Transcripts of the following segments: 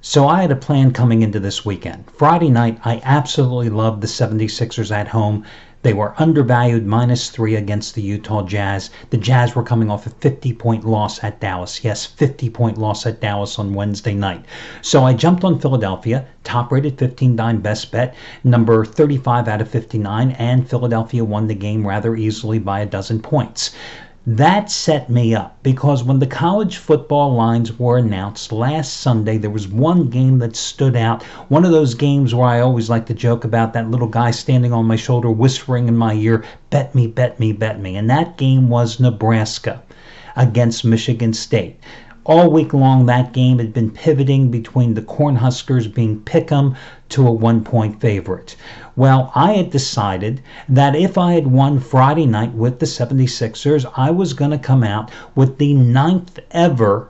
So I had a plan coming into this weekend. Friday night, I absolutely loved the 76ers at home. They were undervalued, -3 against the Utah Jazz. The Jazz were coming off a 50-point loss at Dallas. Yes, 50-point loss at Dallas on Wednesday night. So I jumped on Philadelphia, top-rated 15-dime best bet, number 35 out of 59, and Philadelphia won the game rather easily by 12 points. That set me up because when the college football lines were announced last Sunday, there was one game that stood out. One of those games where I always like to joke about that little guy standing on my shoulder whispering in my ear, bet me, bet me, bet me. And that game was Nebraska against Michigan State. All week long, that game had been pivoting between the Cornhuskers being pick'em to a 1-point favorite. Well, I had decided that if I had won Friday night with the 76ers, I was going to come out with the 9th ever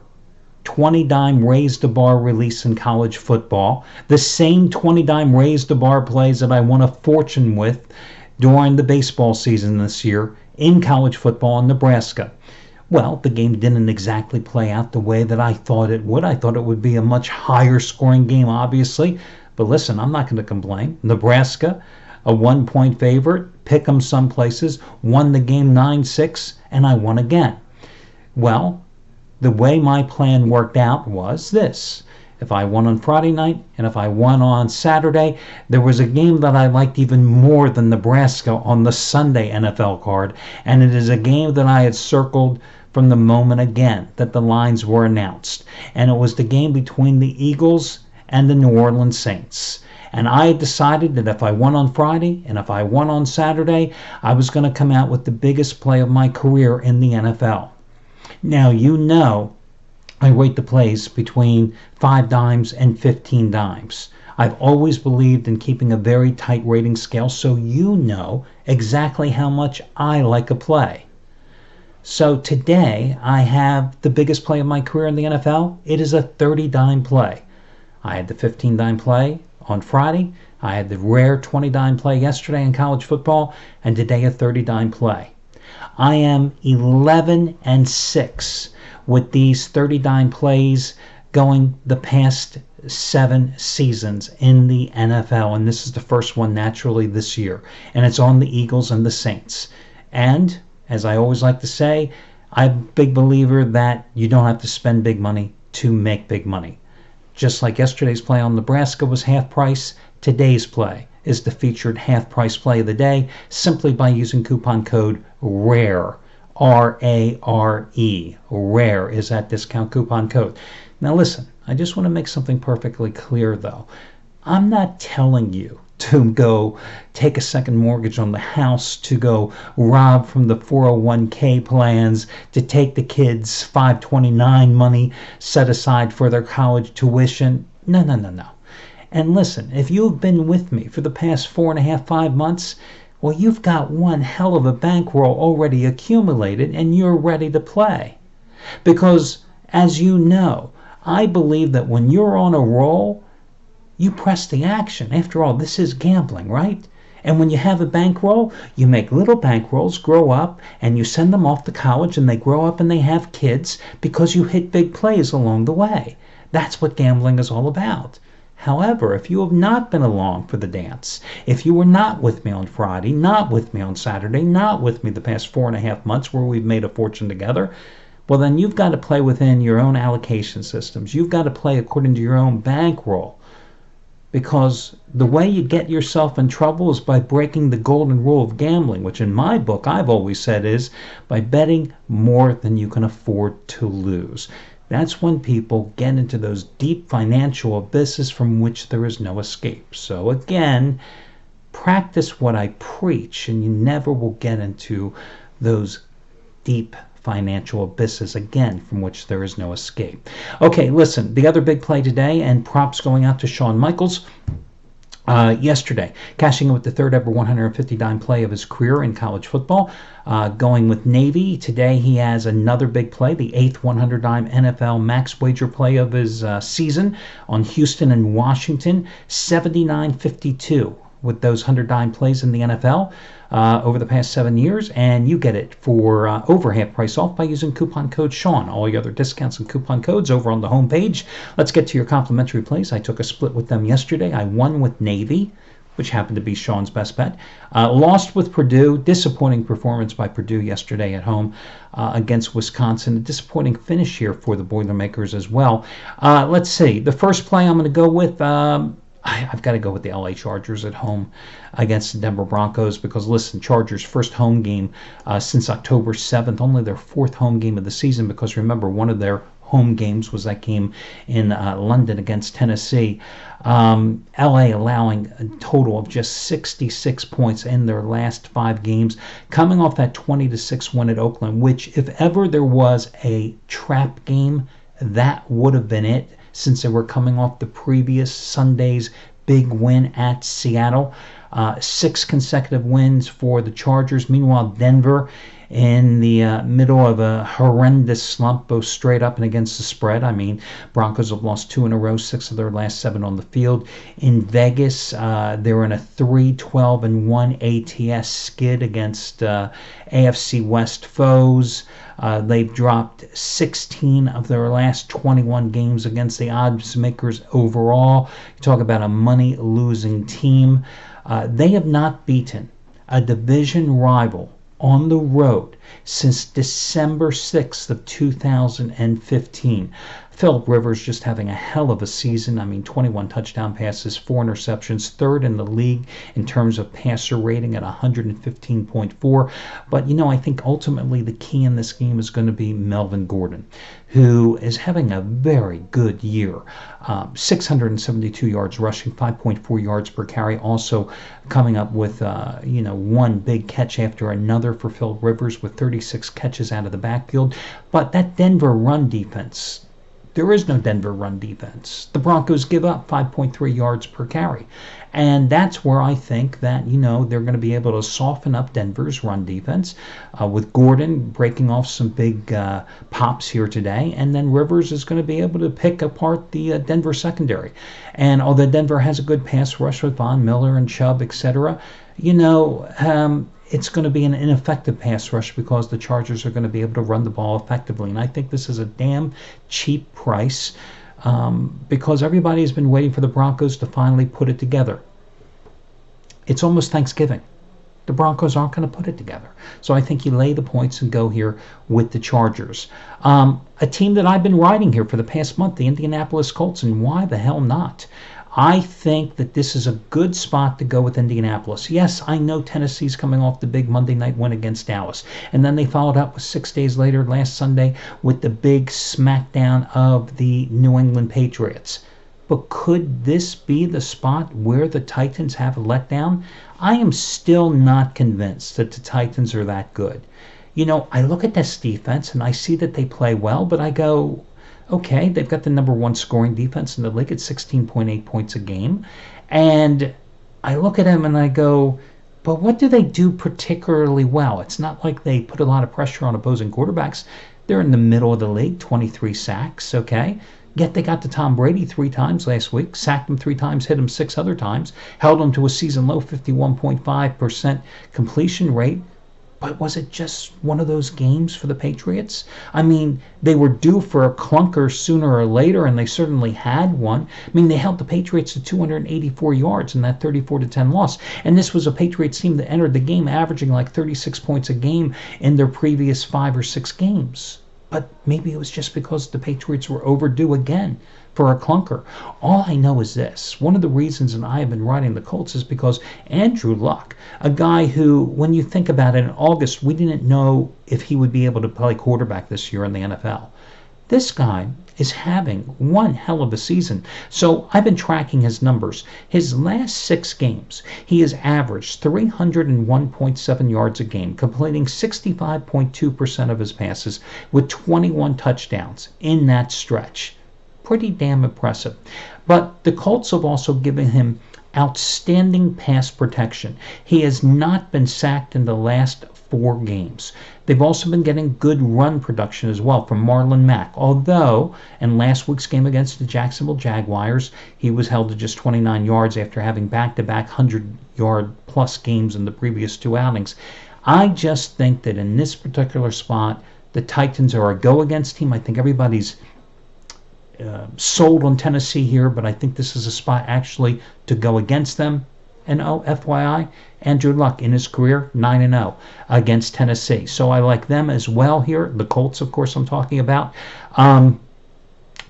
20-dime raise-the-bar release in college football, the same 20-dime raise-the-bar plays that I won a fortune with during the baseball season this year in college football in Nebraska. Well, the game didn't exactly play out the way that I thought it would. I thought it would be a much higher scoring game, obviously. But listen, I'm not going to complain. Nebraska, a 1-point favorite, pick 'em some places, won the game 9-6, and I won again. Well, the way my plan worked out was this. If I won on Friday night and if I won on Saturday, there was a game that I liked even more than Nebraska on the Sunday NFL card, and it is a game that I had circled from the moment again that the lines were announced. And it was the game between the Eagles and the New Orleans Saints. And I had decided that if I won on Friday and if I won on Saturday, I was going to come out with the biggest play of my career in the NFL. Now, you know, I rate the plays between 5 dimes and 15 dimes. I've always believed in keeping a very tight rating scale, so you know exactly how much I like a play. So today, I have the biggest play of my career in the NFL. It is a 30-dime play. I had the 15-dime play on Friday. I had the rare 20-dime play yesterday in college football, and today a 30-dime play. I am 11-6 with these 30-dime plays going the past 7 seasons in the NFL, and this is the first one naturally this year, and it's on the Eagles and the Saints. And as I always like to say, I'm a big believer that you don't have to spend big money to make big money. Just like yesterday's play on Nebraska was half price, today's play is the featured half price play of the day simply by using coupon code RARE. R-A-R-E. RARE is that discount coupon code. Now listen, I just want to make something perfectly clear though. I'm not telling you to go take a second mortgage on the house, to go rob from the 401k plans, to take the kids' 529 money set aside for their college tuition. No. And listen, if you've been with me for the past 4.5, 5 months, well, you've got one hell of a bankroll already accumulated and you're ready to play. Because, as you know, I believe that when you're on a roll, you press the action. After all, this is gambling, right? And when you have a bankroll, you make little bankrolls grow up and you send them off to college and they grow up and they have kids because you hit big plays along the way. That's what gambling is all about. However, if you have not been along for the dance, if you were not with me on Friday, not with me on Saturday, not with me the past 4.5 months where we've made a fortune together, well then you've got to play within your own allocation systems. You've got to play according to your own bankroll. Because the way you get yourself in trouble is by breaking the golden rule of gambling, which in my book I've always said is by betting more than you can afford to lose. That's when people get into those deep financial abysses from which there is no escape. So again, practice what I preach and you never will get into those deep financial abysses again from which there is no escape. Okay, listen, the other big play today, and props going out to Shawn Michaels yesterday, cashing in with the third ever 150-dime play of his career in college football, going with Navy. Today he has another big play, the 8th 100-dime NFL max wager play of his season on Houston and Washington, 79-52 with those 100-dime plays in the NFL. over the past 7 years, and you get it for over half price off by using coupon code Sean. All your other discounts and coupon codes over on the homepage. Let's get to your complimentary plays. I took a split with them yesterday. I won with Navy, which happened to be Sean's best bet. Lost with Purdue. Disappointing performance by Purdue yesterday at home against Wisconsin. A disappointing finish here for the Boilermakers as well. Let's see. The first play I'm going to go with, I've got to go with the LA Chargers at home against the Denver Broncos because, listen, Chargers' first home game since October 7th, only their fourth home game of the season because, remember, one of their home games was that game in London against Tennessee. LA allowing a total of just 66 points in their last 5 games, coming off that 20-6 win at Oakland, which if ever there was a trap game, that would have been it, since they were coming off the previous Sunday's big win at Seattle. 6 consecutive wins for the Chargers. Meanwhile, Denver in the middle of a horrendous slump, both straight up and against the spread. I mean, Broncos have lost 2 in a row, 6 of their last 7 on the field. In Vegas, they're in a 3-12-1 ATS skid against AFC West foes. They've dropped 16 of their last 21 games against the odds makers overall. You talk about a money-losing team. They have not beaten a division rival on the road since December 6th of 2015. Philip Rivers just having a hell of a season. I mean, 21 touchdown passes, 4 interceptions, third in the league in terms of passer rating at 115.4. But, I think ultimately the key in this game is going to be Melvin Gordon, who is having a very good year. 672 yards rushing, 5.4 yards per carry. Also coming up with, one big catch after another for Philip Rivers with 36 catches out of the backfield. But that Denver run defense, there is no Denver run defense. The Broncos give up 5.3 yards per carry. And that's where I think that, they're going to be able to soften up Denver's run defense with Gordon breaking off some big pops here today. And then Rivers is going to be able to pick apart the Denver secondary. And although Denver has a good pass rush with Von Miller and Chubb, etc., it's going to be an ineffective pass rush because the Chargers are going to be able to run the ball effectively. And I think this is a damn cheap price because everybody has been waiting for the Broncos to finally put it together. It's almost Thanksgiving. The Broncos aren't going to put it together. So I think you lay the points and go here with the Chargers. A team that I've been riding here for the past month, the Indianapolis Colts, and why the hell not? I think that this is a good spot to go with Indianapolis. Yes, I know Tennessee's coming off the big Monday night win against Dallas. And then they followed up with 6 days later, last Sunday, with the big smackdown of the New England Patriots. But could this be the spot where the Titans have a letdown? I am still not convinced that the Titans are that good. I look at this defense and I see that they play well, but I go, okay, they've got the number 1 scoring defense in the league at 16.8 points a game. And I look at them and I go, but what do they do particularly well? It's not like they put a lot of pressure on opposing quarterbacks. They're in the middle of the league, 23 sacks, okay? Yet they got to Tom Brady 3 times last week, sacked him 3 times, hit him 6 other times, held him to a season-low 51.5% completion rate. But was it just one of those games for the Patriots? I mean, they were due for a clunker sooner or later, and they certainly had one. I mean, they held the Patriots to 284 yards in that 34-10 loss. And this was a Patriots team that entered the game averaging like 36 points a game in their previous 5 or 6 games. But maybe it was just because the Patriots were overdue again for a clunker. All I know is this. One of the reasons that I have been riding the Colts is because Andrew Luck, a guy who, when you think about it, in August, we didn't know if he would be able to play quarterback this year in the NFL. This guy is having one hell of a season. So I've been tracking his numbers. His last 6 games, he has averaged 301.7 yards a game, completing 65.2% of his passes with 21 touchdowns in that stretch. Pretty damn impressive. But the Colts have also given him outstanding pass protection. He has not been sacked in the last 4 games. They've also been getting good run production as well from Marlon Mack. Although, in last week's game against the Jacksonville Jaguars, he was held to just 29 yards after having back-to-back 100-yard-plus games in the previous 2 outings. I just think that in this particular spot, the Titans are a go-against team. I think everybody's sold on Tennessee here, but I think this is a spot actually to go against them. And FYI, Andrew Luck in his career, 9-0 against Tennessee. So I like them as well here. The Colts, of course, I'm talking about. I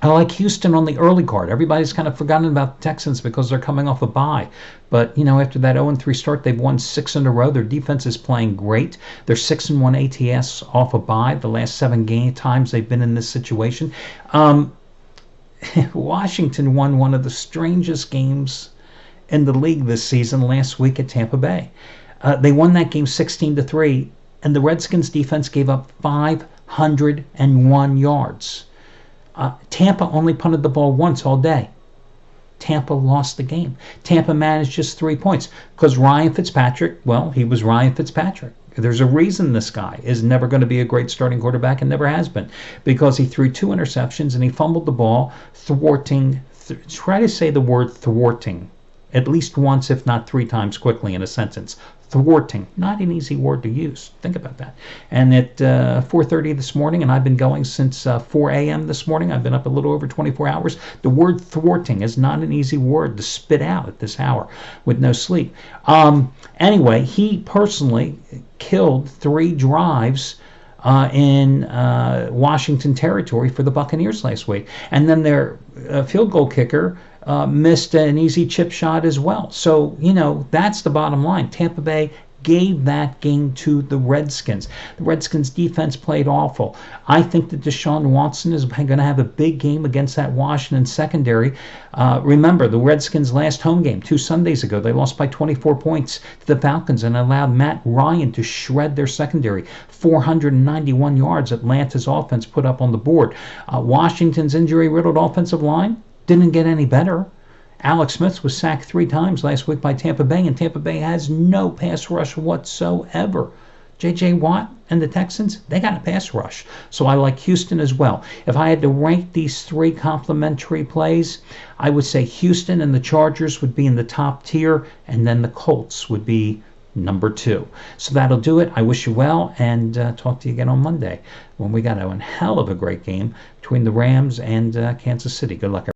like Houston on the early card. Everybody's kind of forgotten about the Texans because they're coming off a bye. But, after that 0-3 start, they've won 6 in a row. Their defense is playing great. They're 6-1 ATS off a bye the last 7 game times they've been in this situation. Washington won one of the strangest games in the league this season last week at Tampa Bay. They won that game 16-3, and the Redskins defense gave up 501 yards. Tampa only punted the ball once all day. Tampa lost the game. Tampa managed just 3 points because Ryan Fitzpatrick, well, he was Ryan Fitzpatrick. There's a reason this guy is never going to be a great starting quarterback and never has been, because he threw 2 interceptions and he fumbled the ball, try to say the word thwarting at least once, if not 3 times quickly in a sentence. Thwarting, not an easy word to use. Think about that. And at 4:30 this morning, and I've been going since 4 a.m. this morning. I've been up a little over 24 hours. The word thwarting is not an easy word to spit out at this hour with no sleep. Anyway, he personally killed 3 drives in Washington territory for the Buccaneers last week. And then their field goal kicker missed an easy chip shot as well. So, that's the bottom line. Tampa Bay gave that game to the Redskins. The Redskins defense played awful. I think that Deshaun Watson is going to have a big game against that Washington secondary. Remember, the Redskins' last home game 2 Sundays ago, they lost by 24 points to the Falcons and allowed Matt Ryan to shred their secondary. 491 yards Atlanta's offense put up on the board. Washington's injury-riddled offensive line didn't get any better. Alex Smith was sacked 3 times last week by Tampa Bay, and Tampa Bay has no pass rush whatsoever. J.J. Watt and the Texans, they got a pass rush. So I like Houston as well. If I had to rank these 3 complementary plays, I would say Houston and the Chargers would be in the top tier, and then the Colts would be number 2. So that'll do it. I wish you well, and talk to you again on Monday when we got a hell of a great game between the Rams and Kansas City. Good luck, everyone.